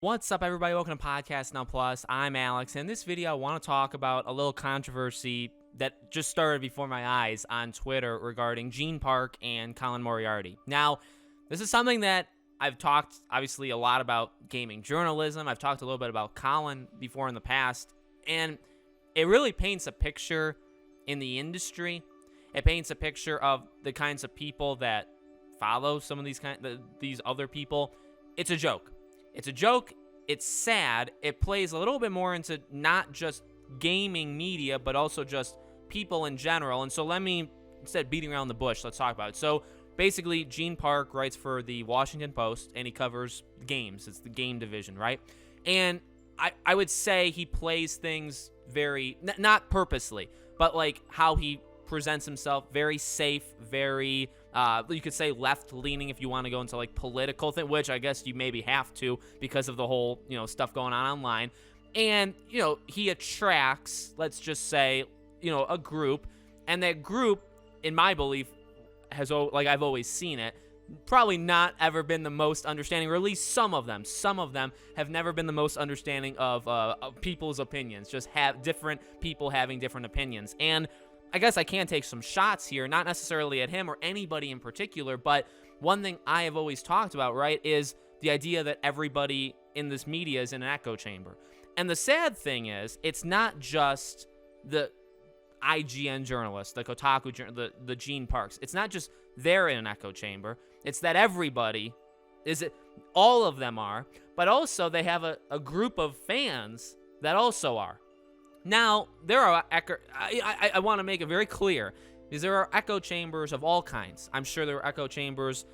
What's up, everybody? Welcome to Podcast Now Plus. I'm Alex, and in this video, I want to talk about a little controversy that just started before my eyes on Twitter regarding Gene Park and Colin Moriarty. Now, this is something that I've talked, obviously, a lot about gaming journalism. I've talked a little bit about Colin before in the past, and it really paints a picture in the industry. It paints a picture of the kinds of people that follow some of these other people. It's a joke. It's a joke. It's sad. It plays a little bit more into not just gaming media, but also just people in general. And so let me, instead of beating around the bush, let's talk about it. So basically, Gene Park writes for the Washington Post, and he covers games. It's the game division, right? And I would say he plays things very, not purposely, but like how he presents himself, very safe, very you could say left-leaning if you want to go into like political thing, which I guess you maybe have to because of the whole stuff going on online. And he attracts, let's just say, a group, and that group, in my belief, has, like I've always seen it, probably not ever been the most understanding, or at least some of them have never been the most understanding of people's opinions. Just have different people having different opinions. And I guess I can take some shots here, not necessarily at him or anybody in particular, but one thing I have always talked about, right, is the idea that everybody in this media is in an echo chamber. And the sad thing is, it's not just the IGN journalists, the Kotaku, the Gene Parks. It's not just they're in an echo chamber. It's that everybody all of them are, but also they have a group of fans that also are. Now, there are I want to make it very clear, because there are echo chambers of all kinds. I'm sure there are echo chambers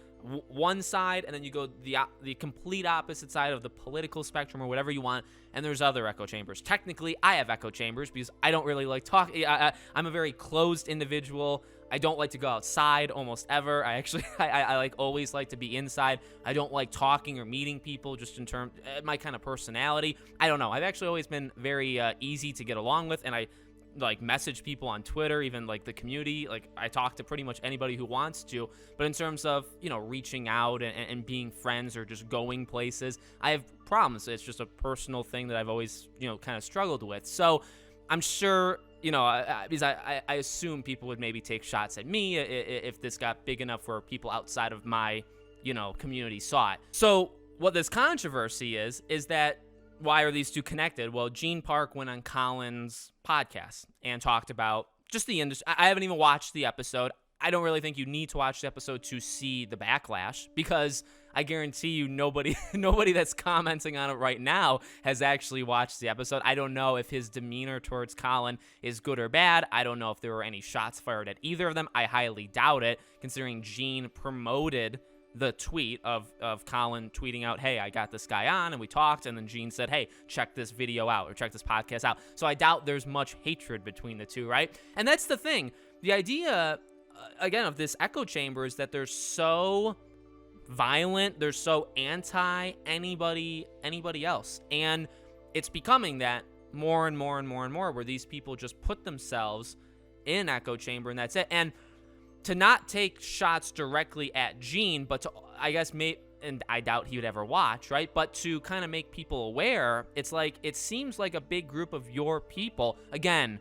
one side, and then you go the complete opposite side of the political spectrum or whatever you want, and there's other echo chambers. Technically, I have echo chambers because I don't really like talking. I'm a very closed individual. I don't like to go outside almost ever. I like always like to be inside. I don't like talking or meeting people, just in terms my kind of personality. I don't know. I've actually always been very easy to get along with, and I like message people on Twitter, even like the community. Like I talk to pretty much anybody who wants to. But in terms of reaching out and being friends or just going places, I have problems. It's just a personal thing that I've always kind of struggled with. So I'm sure because I assume people would maybe take shots at me if this got big enough where people outside of my community saw it. So what this controversy is that, why are these two connected? Well, Gene Park went on Colin's podcast and talked about just the industry. I haven't even watched the episode. I don't really think you need to watch the episode to see the backlash, because I guarantee you nobody that's commenting on it right now has actually watched the episode. I don't know if his demeanor towards Colin is good or bad. I don't know if there were any shots fired at either of them. I highly doubt it, considering Gene promoted the tweet of Colin tweeting out, hey, I got this guy on and we talked, and then Gene said, hey, check this video out or check this podcast out. So I doubt there's much hatred between the two, right? And that's the thing. The idea, again, of this echo chamber is that they're so violent, they're so anti anybody else. And it's becoming that more and more and more and more, where these people just put themselves in an echo chamber and that's it. And to not take shots directly at Gene, but to, I guess, and I doubt he would ever watch, right? But to kind of make people aware, it's like, it seems like a big group of your people. Again,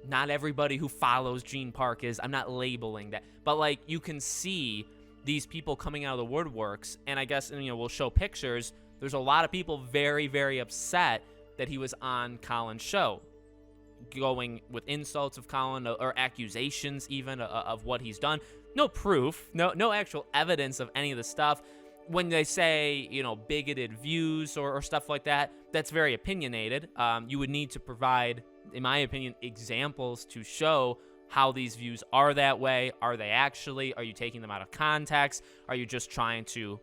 not everybody who follows Gene Park is, I'm not labeling that, but like you can see these people coming out of the woodworks, and I guess, we'll show pictures. There's a lot of people very, very upset that he was on Colin's show, going with insults of Colin or accusations even of what he's done. No proof, no actual evidence of any of the stuff. When they say, bigoted views or stuff like that, that's very opinionated. You would need to provide, in my opinion, examples to show how these views are that way. Are they actually? Are you taking them out of context? Are you just trying to,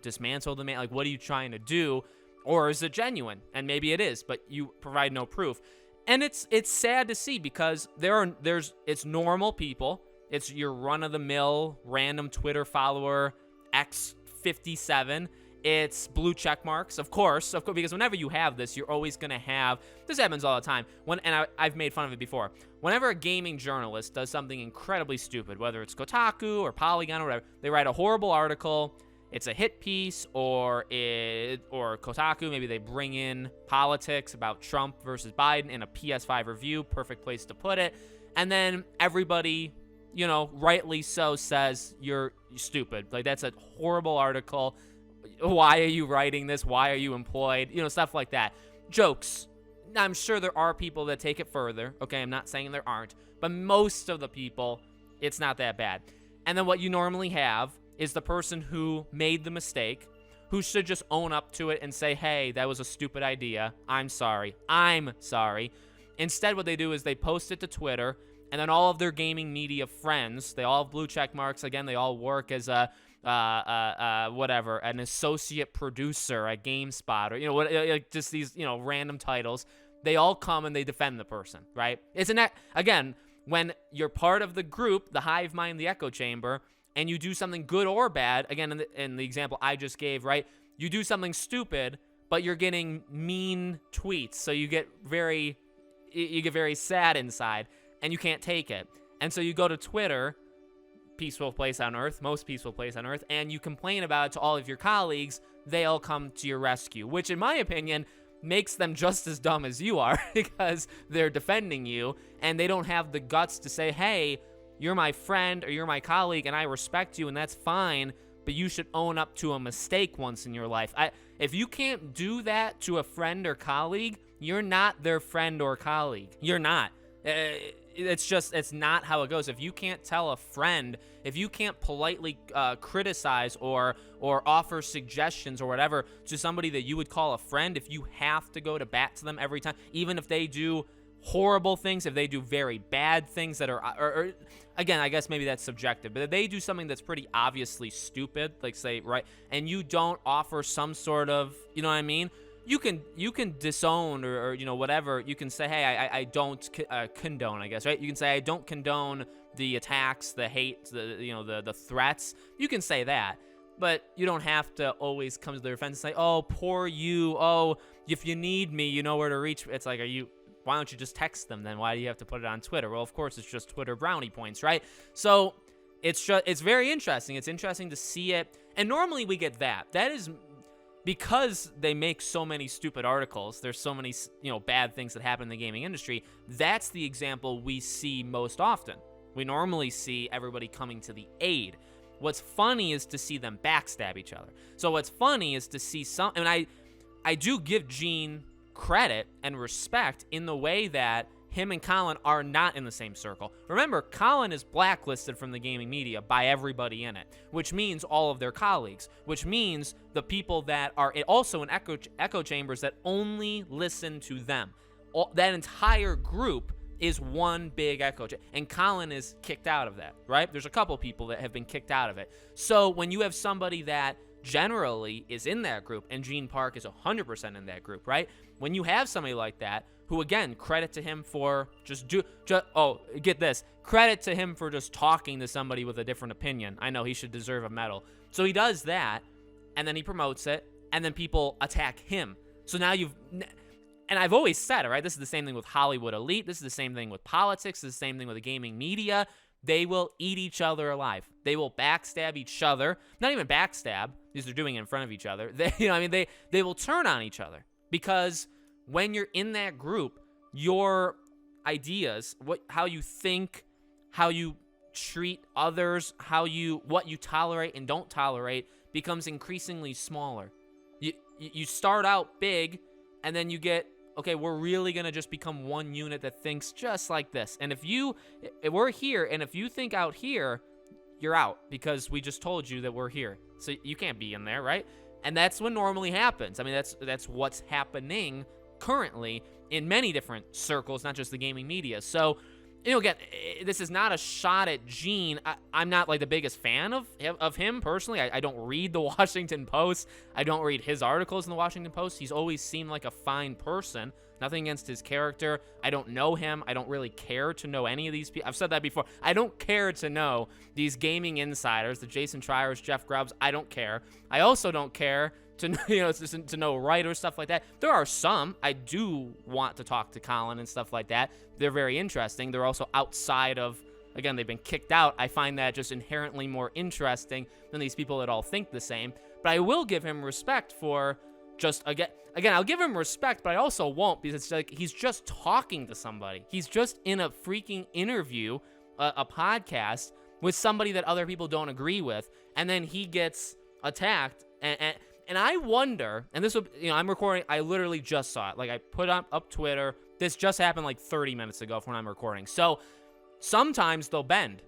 dismantle the man? Like, what are you trying to do? Or is it genuine? And maybe it is, but you provide no proof. And it's sad to see, because it's normal people. It's your run-of-the-mill random Twitter follower, X57. It's blue check marks, of course, because whenever you have this, you're always going to have, this happens all the time, I've made fun of it before. Whenever a gaming journalist does something incredibly stupid, whether it's Kotaku or Polygon or whatever, they write a horrible article, it's a hit piece, or Kotaku, maybe they bring in politics about Trump versus Biden in a PS5 review, perfect place to put it, and then everybody, rightly so, says you're stupid. Like, that's a horrible article. Why are you writing this? Why are you employed? Stuff like that. Jokes. I'm sure there are people that take it further. Okay, I'm not saying there aren't, but most of the people, it's not that bad. And then what you normally have is the person who made the mistake, who should just own up to it and say, hey, that was a stupid idea. I'm sorry. Instead, what they do is they post it to Twitter, and then all of their gaming media friends, they all have blue check marks. Again, they all work as an associate producer at GameSpot, or just these random titles. They all come and they defend the person, right? Again, when you're part of the group, the hive mind, the echo chamber, and you do something good or bad, again, in the example I just gave, right? You do something stupid, but you're getting mean tweets, so you get very sad inside, and you can't take it. And so you go to Twitter, peaceful place on earth, most peaceful place on earth, and you complain about it to all of your colleagues. They all come to your rescue, which in my opinion makes them just as dumb as you are, because they're defending you, and they don't have the guts to say, hey, you're my friend or you're my colleague and I respect you, and that's fine, but you should own up to a mistake once in your life. If you can't do that to a friend or colleague, you're not their friend or colleague. You're not. It's not how it goes. If you can't tell a friend, if you can't politely criticize or offer suggestions or whatever to somebody that you would call a friend, if you have to go to bat to them every time, even if they do horrible things, if they do very bad things that are, or again, I guess maybe that's subjective, but if they do something that's pretty obviously stupid, like say, right, and you don't offer some sort of, you know what I mean? You can disown or whatever. You can say, hey, I don't condone, I guess, right? You can say, I don't condone the attacks, the hate, the threats. You can say that, but you don't have to always come to their defense and say, oh, poor you. Oh, if you need me, you know where to reach. It's like, why don't you just text them then? Why do you have to put it on Twitter? Well, of course, it's just Twitter brownie points, right? So it's very interesting. It's interesting to see it. And normally we get that. That is because they make so many stupid articles. There's so many, bad things that happen in the gaming industry. That's the example we see most often. We normally see everybody coming to the aid. What's funny is to see them backstab each other. So what's funny is to see I do give Gene credit and respect in the way that him and Colin are not in the same circle. Remember, Colin is blacklisted from the gaming media by everybody in it, which means all of their colleagues, which means the people that are also in echo chambers that only listen to them. That entire group is one big echo chamber, and Colin is kicked out of that, right? There's a couple people that have been kicked out of it. So when you have somebody that generally is in that group, and Gene Park is 100% in that group, right? When you have somebody like that, who again, credit to him for get this, credit to him for just talking to somebody with a different opinion. I know he should deserve a medal. So he does that, and then he promotes it, and then people attack him. So now and I've always said it, right? This is the same thing with Hollywood elite. This is the same thing with politics. This is the same thing with the gaming media. They will eat each other alive. They will backstab each other. Not even backstab, because they're doing it in front of each other. They will turn on each other, because when you're in that group, your ideas, how you think, how you treat others, what you tolerate and don't tolerate becomes increasingly smaller. You start out big, and then you get, okay, we're really going to just become one unit that thinks just like this. And if we're here, and if you think out here, you're out, because we just told you that we're here. So you can't be in there, right? And that's what normally happens. I mean, that's what's happening currently in many different circles, not just the gaming media. So, again, this is not a shot at Gene. I'm not like the biggest fan of him personally. I don't read the Washington Post. I don't read his articles in the Washington Post. He's always seemed like a fine person. Nothing against his character. I don't know him. I don't really care to know any of these people. I've said that before. I don't care to know these gaming insiders, the Jason Schreiers, Jeff Grubbs. I don't care. I also don't care to to know writers, stuff like that. There are some. I do want to talk to Colin and stuff like that. They're very interesting. They're also outside of again, they've been kicked out. I find that just inherently more interesting than these people that all think the same. But I will give him respect for just, again, I'll give him respect, but I also won't, because it's like he's just talking to somebody. He's just in a freaking interview, a podcast with somebody that other people don't agree with, and then he gets attacked. And I wonder, and this would, I'm recording, I literally just saw it. Like, I put up Twitter. This just happened like 30 minutes ago from when I'm recording. So sometimes they'll bend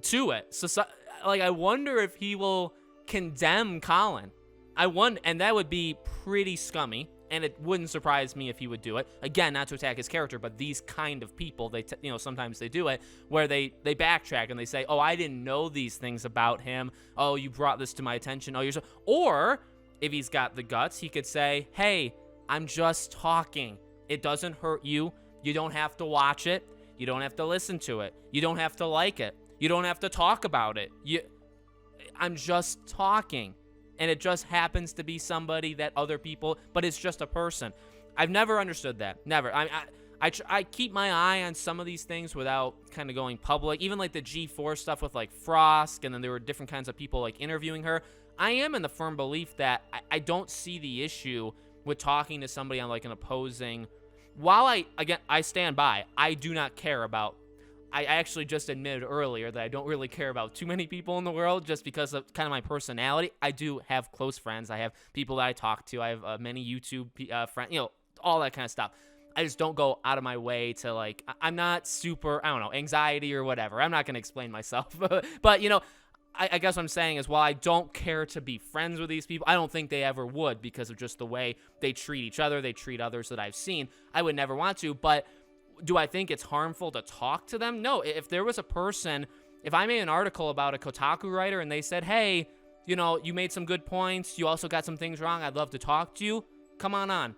to it. So like, I wonder if he will condemn Colin. And that would be pretty scummy, and it wouldn't surprise me if he would do it. Again, not to attack his character, but these kind of people, sometimes they do it, where they backtrack and they say, oh, I didn't know these things about him. Oh, you brought this to my attention. Oh, or if he's got the guts, he could say, hey, I'm just talking. It doesn't hurt you. You don't have to watch it. You don't have to listen to it. You don't have to like it. You don't have to talk about it. I'm just talking. And it just happens to be somebody that other people, but it's just a person. I've never understood that. Never. I keep my eye on some of these things without kind of going public. Even like the G4 stuff with like Frost, and then there were different kinds of people like interviewing her. I am in the firm belief that I don't see the issue with talking to somebody on like an opposing. While I stand by, I do not care about. I actually just admitted earlier that I don't really care about too many people in the world, just because of kind of my personality. I do have close friends. I have people that I talk to. I have many YouTube friends, all that kind of stuff. I just don't go out of my way to, like, I'm not super, I don't know, anxiety or whatever. I'm not going to explain myself. But I guess what I'm saying is, while I don't care to be friends with these people, I don't think they ever would, because of just the way they treat each other, they treat others that I've seen. I would never want to, but do I think it's harmful to talk to them? No. If there was a person, if I made an article about a Kotaku writer and they said, hey, you made some good points, you also got some things wrong, I'd love to talk to you, come on.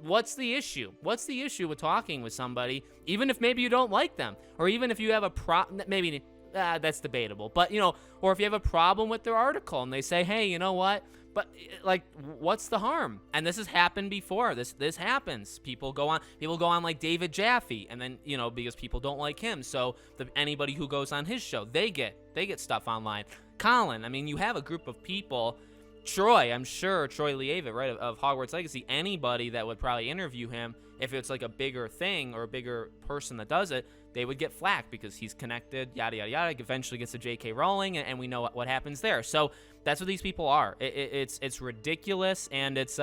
What's the issue? What's the issue with talking with somebody, even if maybe you don't like them, or even if you have a problem, maybe that's debatable, but, or if you have a problem with their article and they say, hey, you know what? But, like, what's the harm? And this has happened before. This happens. People go on like David Jaffe, and then, because people don't like him, so anybody who goes on his show, they get stuff online. Colin, I mean, you have a group of people. Troy, I'm sure, Troy Leavitt, right, of Hogwarts Legacy, anybody that would probably interview him, if it's like a bigger thing or a bigger person that does it, they would get flack because he's connected, yada, yada, yada, eventually gets to J.K. Rowling, and we know what happens there. So that's what these people are. It's ridiculous, and it's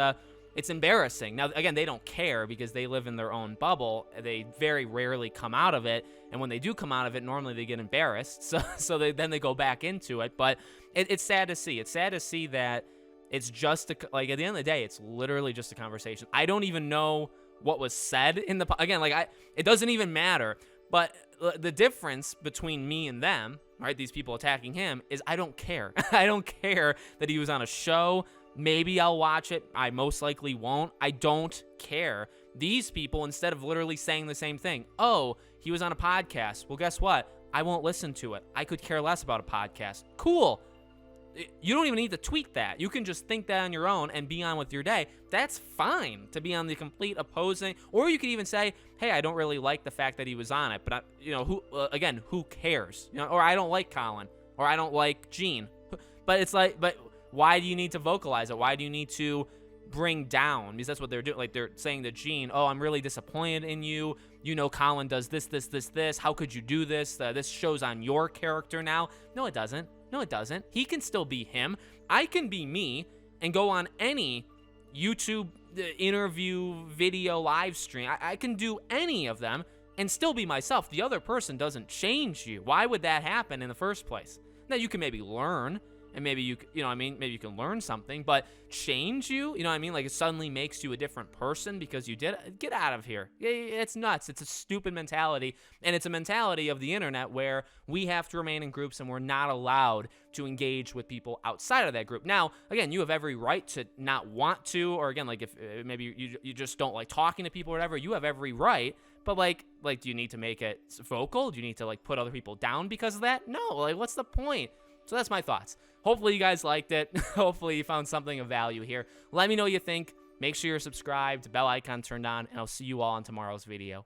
embarrassing. Now, again, they don't care because they live in their own bubble. They very rarely come out of it, and when they do come out of it, normally they get embarrassed, so then they go back into it. But it's sad to see. It's sad to see that it's just, at the end of the day, it's literally just a conversation. I don't even know what was said in it doesn't even matter. But the difference between me and them, right, these people attacking him, is I don't care. I don't care that he was on a show. Maybe I'll watch it. I most likely won't. I don't care. These people, instead of literally saying the same thing, oh, he was on a podcast. Well, guess what? I won't listen to it. I could care less about a podcast. Cool. You don't even need to tweet that. You can just think that on your own and be on with your day. That's fine to be on the complete opposing. Or you could even say, hey, I don't really like the fact that he was on it, but who cares? Or I don't like Colin, or I don't like Gene. But it's like, but why do you need to vocalize it? Why do you need to bring down? Because that's what they're doing. Like, they're saying to Gene, oh, I'm really disappointed in you. Colin does this. How could you do this? This shows on your character now. No, it doesn't. No, it doesn't. He can still be him. I can be me and go on any YouTube interview, video, live stream. I can do any of them and still be myself. The other person doesn't change you. Why would that happen in the first place? Now, you can maybe learn, and maybe maybe you can learn something, but change you, like it suddenly makes you a different person because you did it. Get out of here. It's nuts. It's a stupid mentality, and it's a mentality of the internet where we have to remain in groups and we're not allowed to engage with people outside of that group. Now, again, you have every right to not want to, or again, like if maybe you just don't like talking to people or whatever, you have every right. But like, do you need to make it vocal? Do you need to like put other people down because of that? No, like what's the point? So that's my thoughts. Hopefully you guys liked it. Hopefully you found something of value here. Let me know what you think. Make sure you're subscribed, bell icon turned on, and I'll see you all on tomorrow's video.